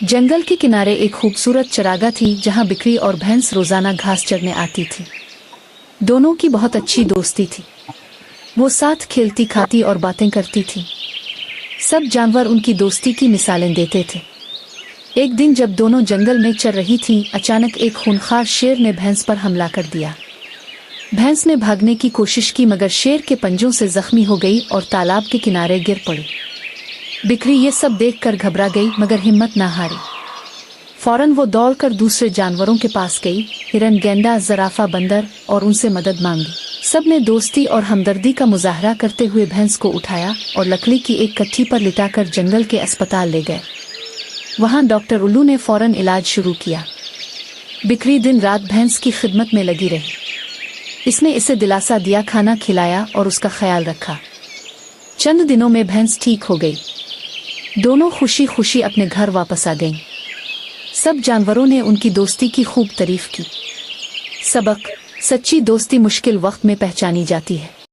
जंगल के किनारे एक खूबसूरत चरागाह थी जहां बिक्री और भैंस रोजाना घास चरने आती थी। दोनों की बहुत अच्छी दोस्ती थी। वो साथ खेलती खाती और बातें करती थी। सब जानवर उनकी दोस्ती की मिसालें देते थे। एक दिन जब दोनों जंगल में चर रही थीं, अचानक एक खूंखार शेर ने भैंस पर हमला कर दिया। भैंस ने भागने की कोशिश की मगर शेर के पंजों से जख्मी हो गई और तालाब के किनारे गिर पड़ी। बिक्री ये सब देखकर घबरा गई मगर हिम्मत ना हारी। फौरन वो दौड़कर दूसरे जानवरों के पास गई, हिरन, गेंडा, ज़राफ़ा, बंदर, और उनसे मदद मांगी। सब ने दोस्ती और हमदर्दी का मुजाहरा करते हुए भैंस को उठाया और लकड़ी की एक कट्टी पर लिटाकर जंगल के अस्पताल ले गए। वहां डॉक्टर उल्लू ने फौरन इलाज शुरू किया। बिक्री दिन रात भैंस की खिदमत में लगी रही। इसने इसे दिलासा दिया, खाना खिलाया और उसका ख्याल रखा। चंद दिनों में भैंस ठीक हो गई। दोनों खुशी खुशी अपने घर वापस आ गईं। सब जानवरों ने उनकी दोस्ती की खूब तारीफ की। सबक: सच्ची दोस्ती मुश्किल वक्त में पहचानी जाती है।